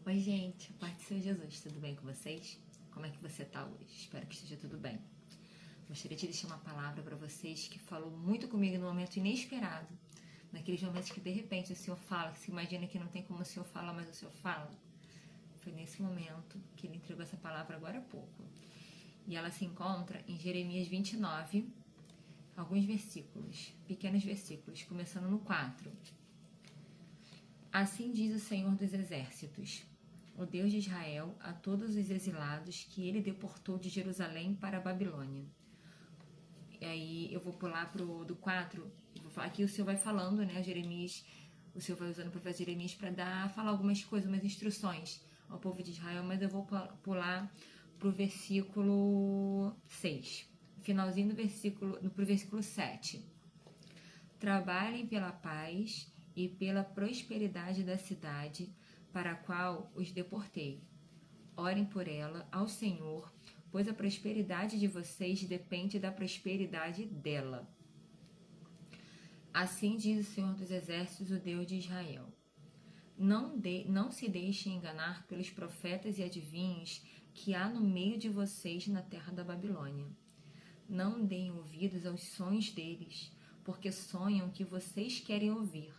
Oi, gente, paz do Senhor Jesus, tudo bem com vocês? Como é que você tá hoje? Espero que esteja tudo bem. Gostaria de deixar uma palavra para vocês que falou muito comigo num momento inesperado, naqueles momentos que de repente o Senhor fala, que se imagina que não tem como o Senhor falar, mas o Senhor fala. Foi nesse momento que Ele entregou essa palavra agora há pouco. E ela se encontra em Jeremias 29, alguns versículos, pequenos versículos, começando no 4. Assim diz o Senhor dos Exércitos, o Deus de Israel, a todos os exilados que ele deportou de Jerusalém para a Babilônia. E aí eu vou pular do 4, aqui o Senhor vai falando, né, Jeremias, o Senhor vai usando o profeta Jeremias para falar algumas coisas, umas instruções ao povo de Israel, mas eu vou pular para o versículo 6, finalzinho do versículo, pro versículo 7. Trabalhem pela paz e pela prosperidade da cidade para a qual os deportei. Orem por ela ao Senhor, pois a prosperidade de vocês depende da prosperidade dela. Assim diz o Senhor dos Exércitos, o Deus de Israel. Não se deixem enganar pelos profetas e adivinhos que há no meio de vocês na terra da Babilônia. Não deem ouvidos aos sonhos deles, porque sonham que vocês querem ouvir.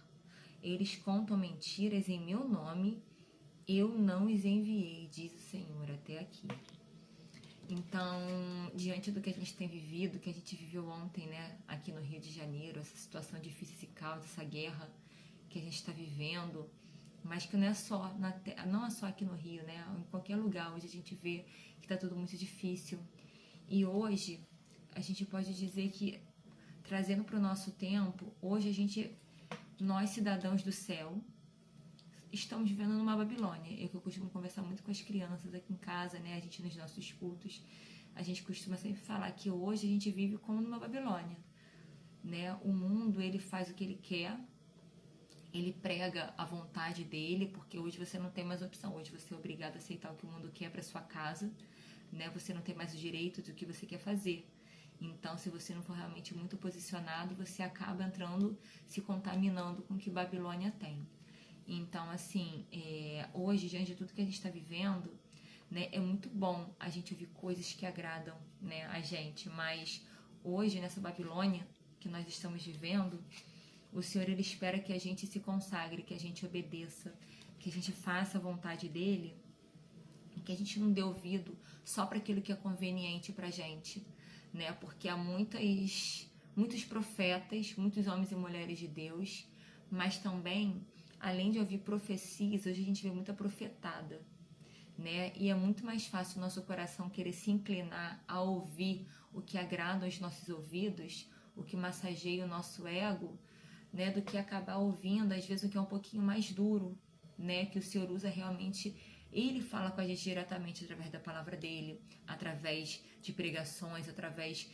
Eles contam mentiras em meu nome, eu não os enviei, diz o Senhor, até aqui. Então, diante do que a gente tem vivido, que a gente viveu ontem, né, aqui no Rio de Janeiro, essa situação difícil, esse caos, essa guerra que a gente está vivendo, mas que não é só não é só aqui no Rio, né, em qualquer lugar hoje a gente vê que está tudo muito difícil. E hoje a gente pode dizer que, trazendo para o nosso tempo, hoje nós cidadãos do céu, estamos vivendo numa Babilônia. Eu costumo conversar muito com as crianças aqui em casa, né? A gente nos nossos cultos, a gente costuma sempre falar que hoje a gente vive como numa Babilônia, né? O mundo, ele faz o que ele quer, ele prega a vontade dele, porque hoje você não tem mais opção, hoje você é obrigado a aceitar o que o mundo quer para sua casa, né? Você não tem mais o direito do que você quer fazer. Então, se você não for realmente muito posicionado, você acaba se contaminando com o que Babilônia tem. Então, assim, hoje, diante de tudo que a gente está vivendo, né, é muito bom a gente ouvir coisas que agradam, né, a gente. Mas hoje, nessa Babilônia que nós estamos vivendo, o Senhor, Ele espera que a gente se consagre, que a gente obedeça, que a gente faça a vontade dEle, que a gente não dê ouvido só para aquilo que é conveniente para a gente, né? Porque há muitos profetas, muitos homens e mulheres de Deus, mas também, além de ouvir profecias, hoje a gente vê muita profetada, né? E é muito mais fácil o nosso coração querer se inclinar a ouvir o que agrada aos nossos ouvidos, o que massageia o nosso ego, né? Do que acabar ouvindo, às vezes, o que é um pouquinho mais duro, né? Que o Senhor usa realmente. Ele fala com a gente diretamente através da palavra dele, através de pregações, através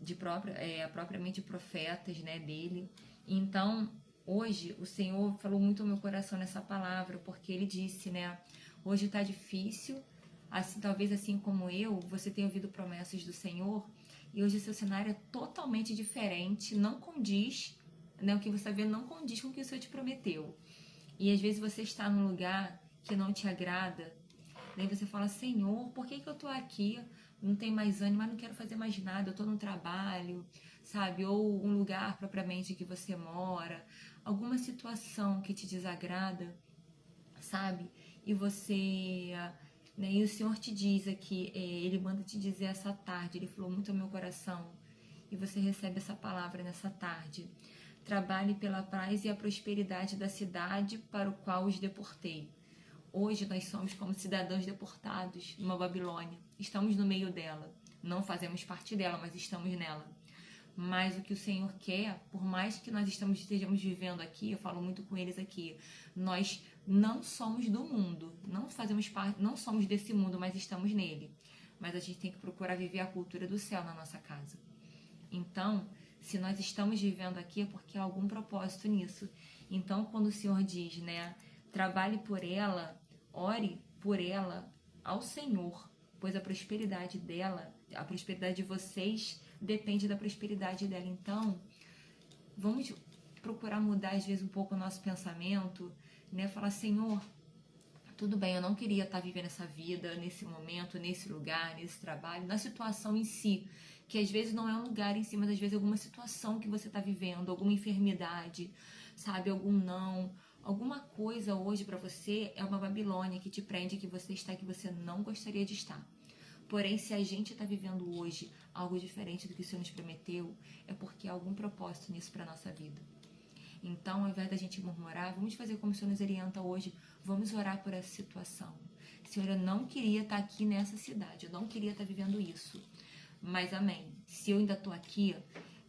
de propriamente profetas, né, dele. Então, hoje, o Senhor falou muito ao meu coração nessa palavra, porque ele disse, né, hoje está difícil, assim, talvez assim como eu, você tenha ouvido promessas do Senhor, e hoje o seu cenário é totalmente diferente, não condiz, né, o que você está vendo não condiz com o que o Senhor te prometeu. E às vezes você está num lugar que não te agrada, daí você fala, Senhor, por que eu tô aqui? Não tem mais ânimo, mas não quero fazer mais nada, eu tô no trabalho, sabe? Ou um lugar propriamente que você mora, alguma situação que te desagrada, sabe? E você, né? E o Senhor te diz aqui, Ele manda te dizer essa tarde, Ele falou muito ao meu coração, e você recebe essa palavra nessa tarde. Trabalhe pela paz e a prosperidade da cidade para o qual os deportei. Hoje nós somos como cidadãos deportados numa Babilônia. Estamos no meio dela. Não fazemos parte dela, mas estamos nela. Mas o que o Senhor quer, por mais que nós estejamos vivendo aqui, eu falo muito com eles aqui, nós não somos do mundo, não fazemos parte, não somos desse mundo, mas estamos nele. Mas a gente tem que procurar viver a cultura do céu na nossa casa. Então, se nós estamos vivendo aqui é porque há algum propósito nisso. Então, quando o Senhor diz, né, trabalhe por ela, ore por ela ao Senhor, pois a prosperidade dela, a prosperidade de vocês depende da prosperidade dela. Então, vamos procurar mudar às vezes um pouco o nosso pensamento, né? Falar, Senhor, Tudo bem, eu não queria estar vivendo essa vida, nesse momento, nesse lugar, nesse trabalho, na situação em si, que às vezes não é um lugar em si, mas às vezes é alguma situação que você está vivendo, alguma enfermidade, sabe, algum não, alguma coisa hoje para você é uma Babilônia que te prende, que você está, que você não gostaria de estar. Porém, se a gente está vivendo hoje algo diferente do que o Senhor nos prometeu, é porque há algum propósito nisso para nossa vida. Então, ao invés da gente murmurar, vamos fazer como o Senhor nos orienta hoje. Vamos orar por essa situação. Senhor, eu não queria estar aqui nessa cidade, eu não queria estar vivendo isso. Mas amém. Se eu ainda estou aqui,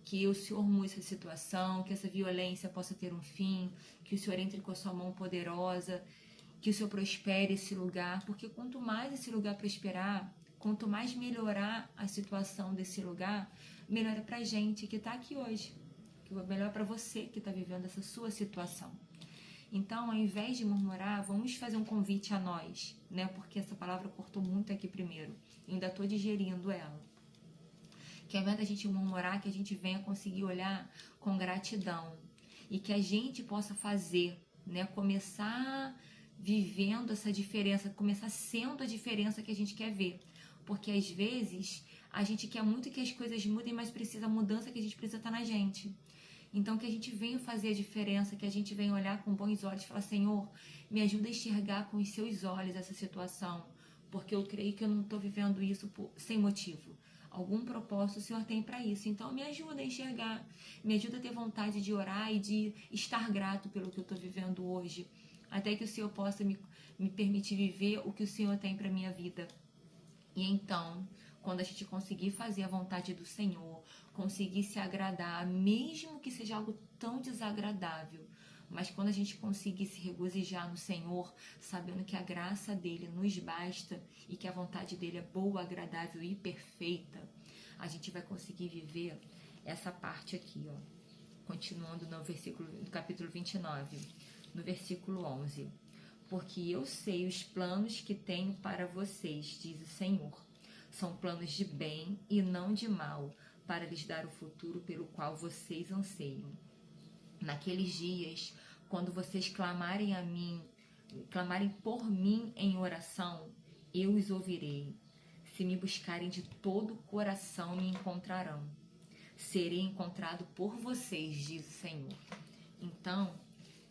que o Senhor mude essa situação, que essa violência possa ter um fim, que o Senhor entre com a sua mão poderosa, que o Senhor prospere esse lugar, porque quanto mais esse lugar prosperar, quanto mais melhorar a situação desse lugar, melhor é pra gente que está aqui hoje. Melhor para você que está vivendo essa sua situação. Então, ao invés de murmurar, vamos fazer um convite a nós, né? Porque essa palavra cortou muito aqui primeiro. Ainda estou digerindo ela. Que ao invés da gente murmurar, que a gente venha conseguir olhar com gratidão. E que a gente possa fazer, né? Começar vivendo essa diferença, começar sendo a diferença que a gente quer ver. Porque às vezes a gente quer muito que as coisas mudem, mas precisa a mudança que a gente precisa estar na gente. Então, que a gente venha fazer a diferença, que a gente venha olhar com bons olhos e falar, Senhor, me ajuda a enxergar com os seus olhos essa situação, porque eu creio que eu não estou vivendo isso sem motivo. Algum propósito o Senhor tem para isso. Então, me ajuda a enxergar, me ajuda a ter vontade de orar e de estar grato pelo que eu estou vivendo hoje, até que o Senhor possa me permitir viver o que o Senhor tem para minha vida. E então, quando a gente conseguir fazer a vontade do Senhor, conseguir se agradar, mesmo que seja algo tão desagradável, mas quando a gente conseguir se regozijar no Senhor, sabendo que a graça dele nos basta e que a vontade dele é boa, agradável e perfeita, a gente vai conseguir viver essa parte aqui, ó. Continuando no capítulo 29, no versículo 11. Porque eu sei os planos que tenho para vocês, diz o Senhor. São planos de bem e não de mal, para lhes dar o futuro pelo qual vocês anseiam. Naqueles dias, quando vocês clamarem a mim, clamarem por mim em oração, eu os ouvirei. Se me buscarem de todo o coração, me encontrarão. Serei encontrado por vocês, diz o Senhor. Então,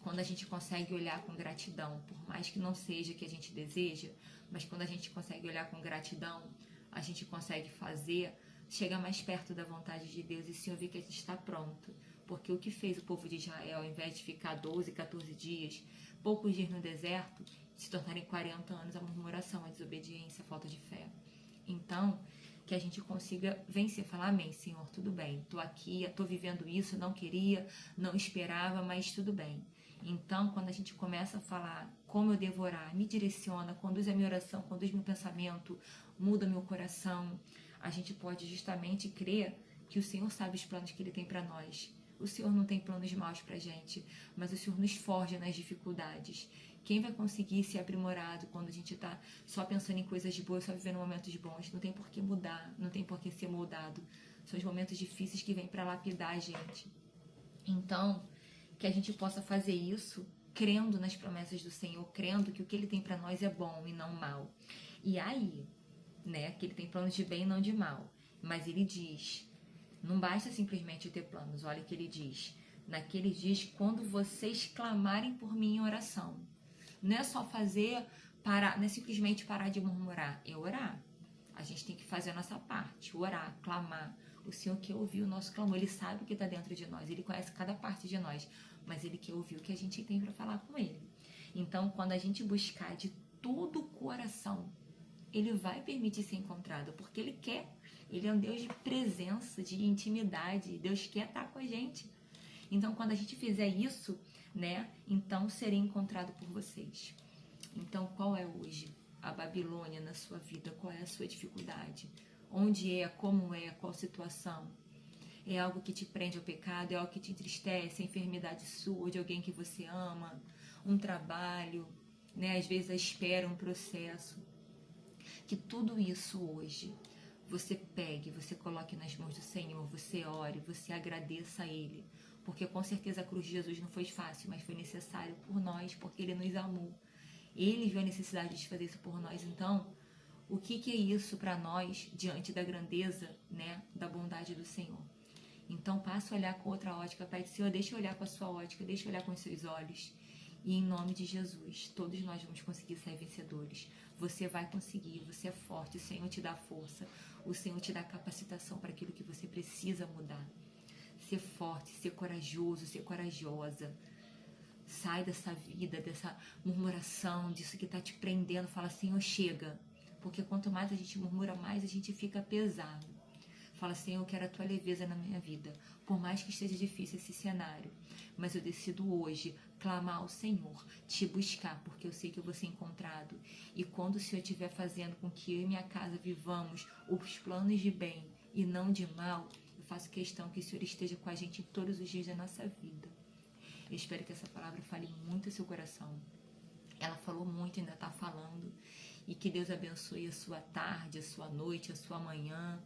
quando a gente consegue olhar com gratidão, por mais que não seja o que a gente deseja, mas quando a gente consegue olhar com gratidão, a gente consegue fazer, chegar mais perto da vontade de Deus e se ouvir que a gente está pronto. Porque o que fez o povo de Israel, ao invés de ficar 12, 14 dias, poucos dias no deserto, se tornarem 40 anos a murmuração, a desobediência, a falta de fé. Então, que a gente consiga vencer, falar, amém, Senhor, tudo bem, estou aqui, estou vivendo isso, não queria, não esperava, mas tudo bem. Então, quando a gente começa a falar como eu devo orar, me direciona, conduz a minha oração, conduz meu pensamento, muda meu coração, a gente pode justamente crer que o Senhor sabe os planos que Ele tem para nós. O Senhor não tem planos maus para a gente, mas o Senhor nos forja nas dificuldades. Quem vai conseguir ser aprimorado quando a gente está só pensando em coisas boas, só vivendo momentos bons? Não tem por que mudar, não tem por que ser moldado. São os momentos difíceis que vêm para lapidar a gente. Então, que a gente possa fazer isso crendo nas promessas do Senhor, crendo que o que Ele tem para nós é bom e não mal. E aí, né, que Ele tem planos de bem e não de mal. Mas Ele diz, não basta simplesmente ter planos, olha o que Ele diz. Naqueles dias, quando vocês clamarem por mim em oração. Não é só fazer, parar, não é simplesmente parar de murmurar, é orar. A gente tem que fazer a nossa parte, orar, clamar. O Senhor quer ouvir o nosso clamor, Ele sabe o que está dentro de nós, Ele conhece cada parte de nós, mas Ele quer ouvir o que a gente tem para falar com Ele. Então, quando a gente buscar de todo o coração, Ele vai permitir ser encontrado, porque Ele quer. Ele é um Deus de presença, de intimidade, Deus quer estar com a gente. Então, quando a gente fizer isso, né, então serei encontrado por vocês. Então, qual é hoje a Babilônia na sua vida? Qual é a sua dificuldade? Onde é? Como é? Qual situação? É algo que te prende ao pecado? É algo que te entristece? A enfermidade sua, de alguém que você ama? Um trabalho? Né? Às vezes a espera, um processo. Que tudo isso hoje você pegue, você coloque nas mãos do Senhor, você ore, você agradeça a Ele. Porque com certeza a cruz de Jesus não foi fácil, mas foi necessário por nós, porque Ele nos amou. Ele viu a necessidade de fazer isso por nós. Então, o que é isso para nós diante da grandeza, né, da bondade do Senhor? Então, passa a olhar com outra ótica. Pai do Senhor, deixa eu olhar com a sua ótica, deixa eu olhar com os seus olhos. E em nome de Jesus, todos nós vamos conseguir sair vencedores. Você vai conseguir, você é forte, o Senhor te dá força, o Senhor te dá capacitação para aquilo que você precisa mudar. Ser forte, ser corajoso, ser corajosa. Sai dessa vida, dessa murmuração, disso que está te prendendo. Fala, Senhor, chega. Porque quanto mais a gente murmura, mais a gente fica pesado. Fala, Senhor, eu quero a tua leveza na minha vida. Por mais que esteja difícil esse cenário. Mas eu decido hoje clamar ao Senhor, te buscar, porque eu sei que eu vou ser encontrado. E quando o Senhor estiver fazendo com que eu e minha casa vivamos os planos de bem e não de mal, eu faço questão que o Senhor esteja com a gente em todos os dias da nossa vida. Eu espero que essa palavra fale muito ao seu coração. Ela falou muito, ainda está falando. E que Deus abençoe a sua tarde, a sua noite, a sua manhã.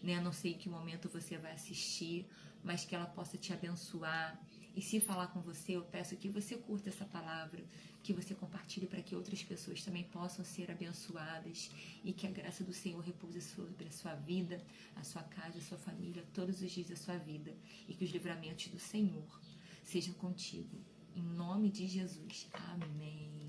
Né? Não sei em que momento você vai assistir, mas que ela possa te abençoar. E se falar com você, eu peço que você curta essa palavra, que você compartilhe para que outras pessoas também possam ser abençoadas e que a graça do Senhor repouse sobre a sua vida, a sua casa, a sua família, todos os dias da sua vida e que os livramentos do Senhor sejam contigo. Em nome de Jesus. Amém.